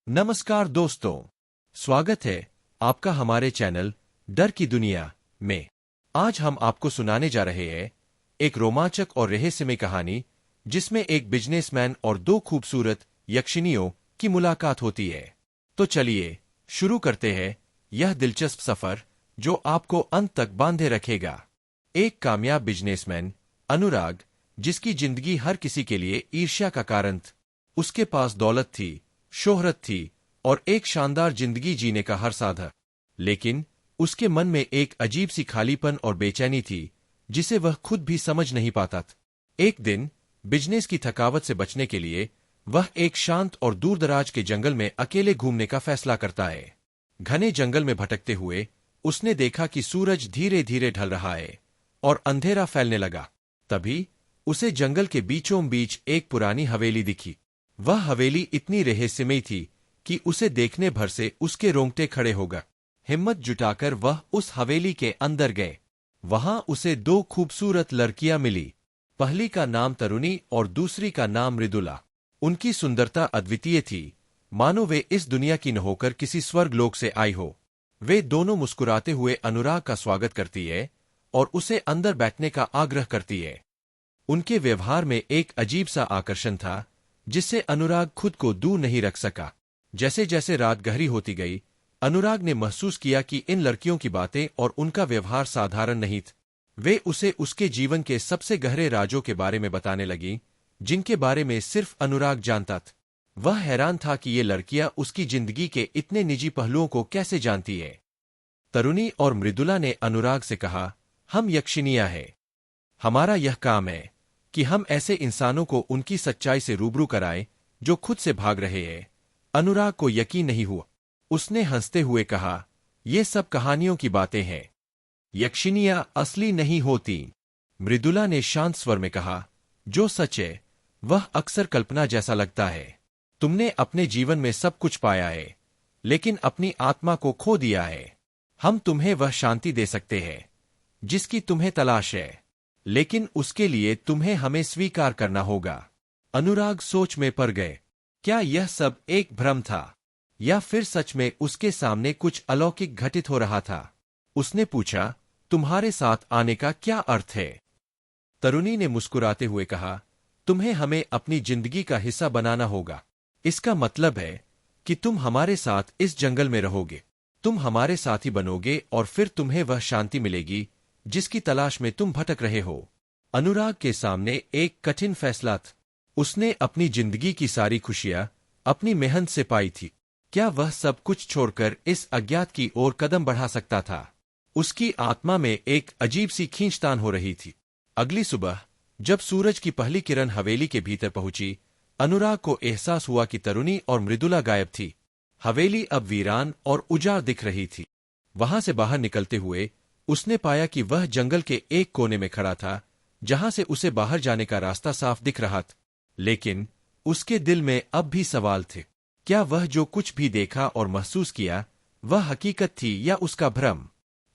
नमस्कार दोस्तों, स्वागत है आपका हमारे चैनल डर की दुनिया में। आज हम आपको सुनाने जा रहे हैं एक रोमांचक और रहस्यमय कहानी जिसमें एक बिजनेसमैन और दो खूबसूरत यक्षिनियों की मुलाकात होती है। तो चलिए शुरू करते हैं यह दिलचस्प सफर जो आपको अंत तक बांधे रखेगा। एक कामयाब बिजनेसमैन अनुराग, जिसकी जिंदगी हर किसी के लिए ईर्ष्या का कारण थी। उसके पास दौलत थी, शोहरत थी और एक शानदार जिंदगी जीने का हर साधन। लेकिन उसके मन में एक अजीब सी खालीपन और बेचैनी थी जिसे वह खुद भी समझ नहीं पाता था। एक दिन बिजनेस की थकावट से बचने के लिए वह एक शांत और दूरदराज के जंगल में अकेले घूमने का फैसला करता है। घने जंगल में भटकते हुए उसने देखा कि सूरज धीरे धीरे ढल रहा है और अंधेरा फैलने लगा। तभी उसे जंगल के बीचों बीच एक पुरानी हवेली दिखी। वह हवेली इतनी रहस्यमयी थी कि उसे देखने भर से उसके रोंगटे खड़े हो गए। हिम्मत जुटाकर वह उस हवेली के अंदर गए। वहां उसे दो खूबसूरत लड़कियां मिली। पहली का नाम तरुणी और दूसरी का नाम मृदुला। उनकी सुंदरता अद्वितीय थी, मानो वे इस दुनिया की न होकर किसी स्वर्ग लोक से आई हो। वे दोनों मुस्कुराते हुए अनुराग का स्वागत करती है और उसे अंदर बैठने का आग्रह करती है। उनके व्यवहार में एक अजीब सा आकर्षण था जिससे अनुराग खुद को दूर नहीं रख सका। जैसे जैसे रात गहरी होती गई, अनुराग ने महसूस किया कि इन लड़कियों की बातें और उनका व्यवहार साधारण नहीं था। वे उसे उसके जीवन के सबसे गहरे राजों के बारे में बताने लगीं, जिनके बारे में सिर्फ अनुराग जानता था। वह हैरान था कि ये लड़कियां उसकी जिंदगी के इतने निजी पहलुओं को कैसे जानती है। तरुणी और मृदुला ने अनुराग से कहा, हम यक्षिनियां हैं। हमारा यह काम है कि हम ऐसे इंसानों को उनकी सच्चाई से रूबरू कराएं जो खुद से भाग रहे हैं। अनुराग को यकीन नहीं हुआ। उसने हंसते हुए कहा, ये सब कहानियों की बातें हैं, यक्षिनियां असली नहीं होती। मृदुला ने शांत स्वर में कहा, जो सच है वह अक्सर कल्पना जैसा लगता है। तुमने अपने जीवन में सब कुछ पाया है, लेकिन अपनी आत्मा को खो दिया है। हम तुम्हें वह शांति दे सकते हैं जिसकी तुम्हें तलाश है, लेकिन उसके लिए तुम्हें हमें स्वीकार करना होगा। अनुराग सोच में पड़ गए। क्या यह सब एक भ्रम था या फिर सच में उसके सामने कुछ अलौकिक घटित हो रहा था? उसने पूछा, तुम्हारे साथ आने का क्या अर्थ है? तरुणी ने मुस्कुराते हुए कहा, तुम्हें हमें अपनी जिंदगी का हिस्सा बनाना होगा। इसका मतलब है कि तुम हमारे साथ इस जंगल में रहोगे। तुम हमारे साथी बनोगे और फिर तुम्हें वह शांति मिलेगी जिसकी तलाश में तुम भटक रहे हो। अनुराग के सामने एक कठिन फैसला था। उसने अपनी जिंदगी की सारी खुशियां अपनी मेहनत से पाई थी। क्या वह सब कुछ छोड़कर इस अज्ञात की ओर कदम बढ़ा सकता था? उसकी आत्मा में एक अजीब सी खींचतान हो रही थी। अगली सुबह जब सूरज की पहली किरण हवेली के भीतर पहुंची, अनुराग को एहसास हुआ कि तरुणी और मृदुला गायब थी। हवेली अब वीरान और उजाड़ दिख रही थी। वहां से बाहर निकलते हुए उसने पाया कि वह जंगल के एक कोने में खड़ा था, जहां से उसे बाहर जाने का रास्ता साफ दिख रहा था। लेकिन उसके दिल में अब भी सवाल थे। क्या वह जो कुछ भी देखा और महसूस किया वह हकीकत थी या उसका भ्रम?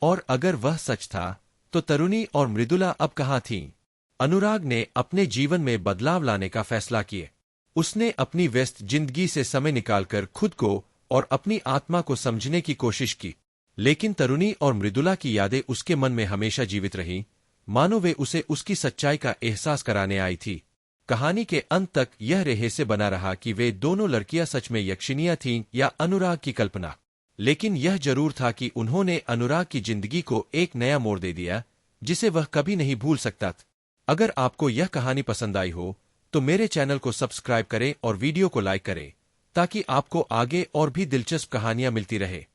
और अगर वह सच था तो तरुणी और मृदुला अब कहाँ थीं? अनुराग ने अपने जीवन में बदलाव लाने का फैसला किया। उसने अपनी व्यस्त जिंदगी से समय निकालकर खुद को और अपनी आत्मा को समझने की कोशिश की। लेकिन तरुणी और मृदुला की यादें उसके मन में हमेशा जीवित रहीं, मानो वे उसे उसकी सच्चाई का एहसास कराने आई थी। कहानी के अंत तक यह रहस्य बना रहा कि वे दोनों लड़कियां सच में यक्षिनियां थीं या अनुराग की कल्पना। लेकिन यह जरूर था कि उन्होंने अनुराग की जिंदगी को एक नया मोड़ दे दिया जिसे वह कभी नहीं भूल सकता था। अगर आपको यह कहानी पसंद आई हो तो मेरे चैनल को सब्सक्राइब करें और वीडियो को लाइक करें ताकि आपको आगे और भी दिलचस्प कहानियां मिलती रहे।